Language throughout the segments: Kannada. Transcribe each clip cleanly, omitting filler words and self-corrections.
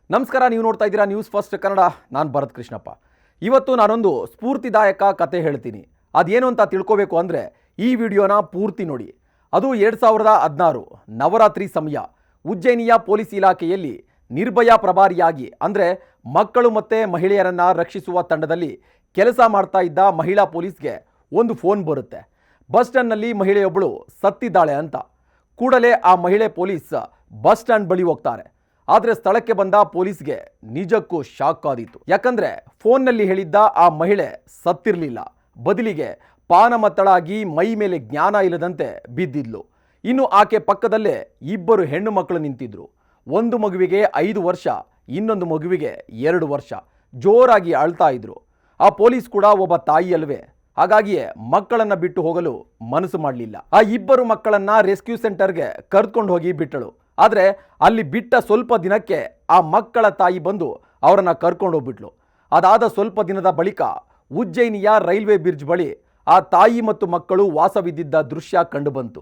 ನಮಸ್ಕಾರ, ನೀವು ನೋಡ್ತಾ ಇದ್ದೀರಾ ನ್ಯೂಸ್ ಫಸ್ಟ್ ಕನ್ನಡ. ನಾನು ಭರತ್ ಕೃಷ್ಣಪ್ಪ. ಇವತ್ತು ನಾನೊಂದು ಸ್ಫೂರ್ತಿದಾಯಕ ಕತೆ ಹೇಳ್ತೀನಿ. ಅದೇನು ಅಂತ ತಿಳ್ಕೋಬೇಕು ಅಂದರೆ ಈ ವಿಡಿಯೋನ ಪೂರ್ತಿ ನೋಡಿ. ಅದು 2016 ನವರಾತ್ರಿ ಸಮಯ ಉಜ್ಜಯಿನಿಯ ಪೊಲೀಸ್ ಇಲಾಖೆಯಲ್ಲಿ ನಿರ್ಭಯ ಪ್ರಭಾರಿಯಾಗಿ ಅಂದರೆ ಮಕ್ಕಳು ಮತ್ತು ಮಹಿಳೆಯರನ್ನು ರಕ್ಷಿಸುವ ತಂಡದಲ್ಲಿ ಕೆಲಸ ಮಾಡ್ತಾ ಇದ್ದ ಮಹಿಳಾ ಪೊಲೀಸ್ಗೆ ಒಂದು ಫೋನ್ ಬರುತ್ತೆ. ಬಸ್ ಸ್ಟ್ಯಾಂಡ್ನಲ್ಲಿ ಮಹಿಳೆಯೊಬ್ಬಳು ಸತ್ತಿದ್ದಾಳೆ ಅಂತ. ಕೂಡಲೇ ಆ ಮಹಿಳೆ ಪೊಲೀಸ್ ಬಸ್ ಸ್ಟ್ಯಾಂಡ್ ಬಳಿ ಹೋಗ್ತಾರೆ. ಆದರೆ ಸ್ಥಳಕ್ಕೆ ಬಂದ ಪೊಲೀಸ್ಗೆ ನಿಜಕ್ಕೂ ಶಾಕ್ ಆದೀತು. ಯಾಕಂದರೆ ಫೋನ್ನಲ್ಲಿ ಹೇಳಿದ್ದ ಆ ಮಹಿಳೆ ಸತ್ತಿರಲಿಲ್ಲ, ಬದಲಿಗೆ ಪಾನಮತ್ತಳಾಗಿ ಮೈ ಮೇಲೆ ಜ್ಞಾನ ಇಲ್ಲದಂತೆ ಬಿದ್ದಿದ್ಲು. ಇನ್ನು ಆಕೆ ಪಕ್ಕದಲ್ಲೇ ಇಬ್ಬರು ಹೆಣ್ಣು ಮಕ್ಕಳು ನಿಂತಿದ್ರು. ಒಂದು ಮಗುವಿಗೆ 5 ವರ್ಷ, ಇನ್ನೊಂದು ಮಗುವಿಗೆ 2 ವರ್ಷ. ಜೋರಾಗಿ ಅಳ್ತಾ ಇದ್ರು. ಆ ಪೊಲೀಸ್ ಕೂಡ ಒಬ್ಬ ತಾಯಿ ಅಲ್ವೇ, ಹಾಗಾಗಿಯೇ ಮಕ್ಕಳನ್ನು ಬಿಟ್ಟು ಹೋಗಲು ಮನಸ್ಸು ಮಾಡಲಿಲ್ಲ. ಆ ಇಬ್ಬರು ಮಕ್ಕಳನ್ನ ರೆಸ್ಕ್ಯೂ ಸೆಂಟರ್ಗೆ ಕರೆದುಕೊಂಡು ಹೋಗಿ ಬಿಟ್ಟಳು. ಆದರೆ ಅಲ್ಲಿ ಬಿಟ್ಟ ಸ್ವಲ್ಪ ದಿನಕ್ಕೆ ಆ ಮಕ್ಕಳ ತಾಯಿ ಬಂದು ಅವರನ್ನು ಕರ್ಕೊಂಡು ಹೋಗ್ಬಿಟ್ಲು. ಅದಾದ ಸ್ವಲ್ಪ ದಿನದ ಬಳಿಕ ಉಜ್ಜಯಿನಿಯ ರೈಲ್ವೆ ಬ್ರಿಡ್ಜ್ ಬಳಿ ಆ ತಾಯಿ ಮತ್ತು ಮಕ್ಕಳು ವಾಸವಿದ್ದಿದ್ದ ದೃಶ್ಯ ಕಂಡುಬಂತು.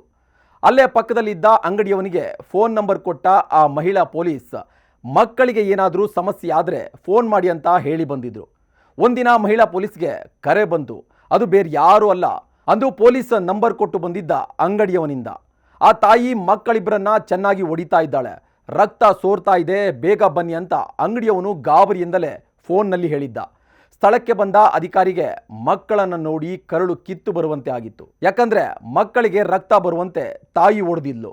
ಅಲ್ಲೇ ಪಕ್ಕದಲ್ಲಿದ್ದ ಅಂಗಡಿಯವನಿಗೆ ಫೋನ್ ನಂಬರ್ ಕೊಟ್ಟ ಆ ಮಹಿಳಾ ಪೊಲೀಸ್ ಮಕ್ಕಳಿಗೆ ಏನಾದರೂ ಸಮಸ್ಯೆ ಆದರೆ ಫೋನ್ ಮಾಡಿ ಅಂತ ಹೇಳಿ ಬಂದಿದ್ರು. ಒಂದಿನ ಮಹಿಳಾ ಪೊಲೀಸ್ಗೆ ಕರೆ ಬಂತು. ಅದು ಬೇರೆ ಯಾರೂ ಅಲ್ಲ, ಅಂದು ಪೊಲೀಸ್ ನಂಬರ್ ಕೊಟ್ಟು ಬಂದಿದ್ದ ಅಂಗಡಿಯವನಿಂದ. ಆ ತಾಯಿ ಮಕ್ಕಳಿಬ್ಬರನ್ನ ಚೆನ್ನಾಗಿ ಹೊಡಿತಾ ಇದ್ದಾಳೆ, ರಕ್ತ ಸೋರ್ತಾ ಇದೆ, ಬೇಗ ಬನ್ನಿ ಅಂತ ಅಂಗಡಿಯವನು ಗಾಬರಿಯಿಂದಲೇ ಫೋನ್ನಲ್ಲಿ ಹೇಳಿದ್ದ. ಸ್ಥಳಕ್ಕೆ ಬಂದ ಅಧಿಕಾರಿಗೆ ಮಕ್ಕಳನ್ನು ನೋಡಿ ಕರಳು ಕಿತ್ತು ಬರುವಂತೆ ಆಗಿತ್ತು. ಯಾಕಂದ್ರೆ ಮಕ್ಕಳಿಗೆ ರಕ್ತ ಬರುವಂತೆ ತಾಯಿ ಹೊಡೆದಿದ್ಲು.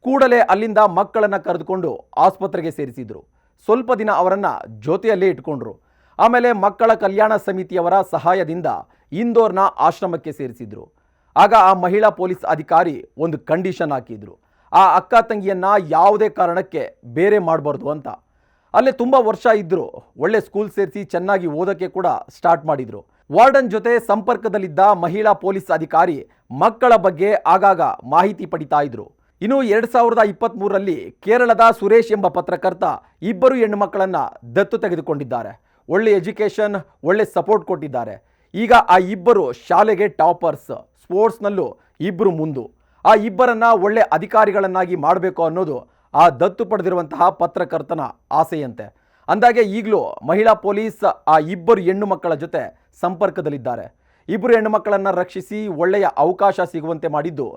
ಕೂಡಲೇ ಅಲ್ಲಿಂದ ಮಕ್ಕಳನ್ನು ಕರೆದುಕೊಂಡು ಆಸ್ಪತ್ರೆಗೆ ಸೇರಿಸಿದ್ರು. ಸ್ವಲ್ಪ ದಿನ ಅವರನ್ನ ಜೊತೆಯಲ್ಲೇ ಇಟ್ಕೊಂಡ್ರು. ಆಮೇಲೆ ಮಕ್ಕಳ ಕಲ್ಯಾಣ ಸಮಿತಿಯವರ ಸಹಾಯದಿಂದ ಇಂದೋರ್ನ ಆಶ್ರಮಕ್ಕೆ ಸೇರಿಸಿದ್ರು. ಆಗ ಆ ಮಹಿಳಾ ಪೊಲೀಸ್ ಅಧಿಕಾರಿ ಒಂದು ಕಂಡೀಷನ್ ಹಾಕಿದ್ರು. ಆ ಅಕ್ಕ ತಂಗಿಯನ್ನ ಯಾವುದೇ ಕಾರಣಕ್ಕೆ ಬೇರೆ ಮಾಡಬಾರ್ದು ಅಂತ. ಅಲ್ಲೇ ತುಂಬ ವರ್ಷ ಇದ್ದರು. ಒಳ್ಳೆ ಸ್ಕೂಲ್ ಸೇರಿಸಿ ಚೆನ್ನಾಗಿ ಓದೋಕ್ಕೆ ಕೂಡ ಸ್ಟಾರ್ಟ್ ಮಾಡಿದರು. ವಾರ್ಡನ್ ಜೊತೆ ಸಂಪರ್ಕದಲ್ಲಿದ್ದ ಮಹಿಳಾ ಪೊಲೀಸ್ ಅಧಿಕಾರಿ ಮಕ್ಕಳ ಬಗ್ಗೆ ಆಗಾಗ ಮಾಹಿತಿ ಪಡಿತಾ ಇದ್ರು. ಇನ್ನು 2023ರಲ್ಲಿ ಕೇರಳದ ಸುರೇಶ್ ಎಂಬ ಪತ್ರಕರ್ತ ಇಬ್ಬರು ಹೆಣ್ಣು ಮಕ್ಕಳನ್ನು ದತ್ತು ತೆಗೆದುಕೊಂಡಿದ್ದಾರೆ. ಒಳ್ಳೆ ಎಜುಕೇಷನ್, ಒಳ್ಳೆ ಸಪೋರ್ಟ್ ಕೊಟ್ಟಿದ್ದಾರೆ. ಈಗ ಆ ಇಬ್ಬರು ಶಾಲೆಗೆ ಟಾಪರ್ಸ್, ಸ್ಪೋರ್ಟ್ಸ್ನಲ್ಲೂ ಇಬ್ಬರು ಮುಂದು. ಆ ಇಬ್ಬರನ್ನ ಒಳ್ಳೆ ಅಧಿಕಾರಿಗಳನ್ನಾಗಿ ಮಾಡಬೇಕು ಅನ್ನೋದು ಆ ದತ್ತು ಪಡೆದಿರುವಂತಹ ಪತ್ರಕರ್ತನ ಆಸೆಯಂತೆ. ಅಂದಾಗೆ ಈಗಲೂ ಮಹಿಳಾ ಪೊಲೀಸ್ ಆ ಇಬ್ಬರು ಹೆಣ್ಣು ಮಕ್ಕಳ ಜೊತೆ ಸಂಪರ್ಕದಲ್ಲಿದ್ದಾರೆ. ಇಬ್ಬರು ಹೆಣ್ಣು ಮಕ್ಕಳನ್ನು ರಕ್ಷಿಸಿ ಒಳ್ಳೆಯ ಅವಕಾಶ ಸಿಗುವಂತೆ ಮಾಡಿದ್ದು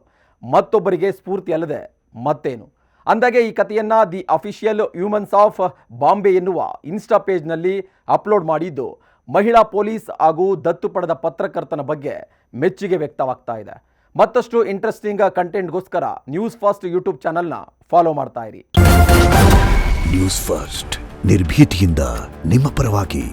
ಮತ್ತೊಬ್ಬರಿಗೆ ಸ್ಫೂರ್ತಿ ಅಲ್ಲದೆ ಮತ್ತೇನು. ಅಂದಾಗೆ ಈ ಕಥೆಯನ್ನು the official humans of Bombay ಎನ್ನುವ ಇನ್ಸ್ಟಾ ಪೇಜ್ನಲ್ಲಿ ಅಪ್ಲೋಡ್ ಮಾಡಿದ್ದು ಮಹಿಳಾ ಪೊಲೀಸ್ ಹಾಗೂ ದತ್ತು ಪಡೆದ ಪತ್ರಕರ್ತನ ಬಗ್ಗೆ ಮೆಚ್ಚುಗೆ ವ್ಯಕ್ತವಾಗ್ತಾ ಇದೆ. ಮತ್ತಷ್ಟು ಇಂಟ್ರೆಸ್ಟಿಂಗ್ ಕಂಟೆಂಟ್ಗೋಸ್ಕರ ನ್ಯೂಸ್ ಫಸ್ಟ್ ಯೂಟ್ಯೂಬ್ ಚಾನಲ್ನ ಫಾಲೋ ಮಾಡ್ತಾ ಇರಿ. ನ್ಯೂಸ್ ಫಸ್ಟ್, ನಿರ್ಭೀತಿಯಿಂದ ನಿಮ್ಮ ಪರವಾಗಿ.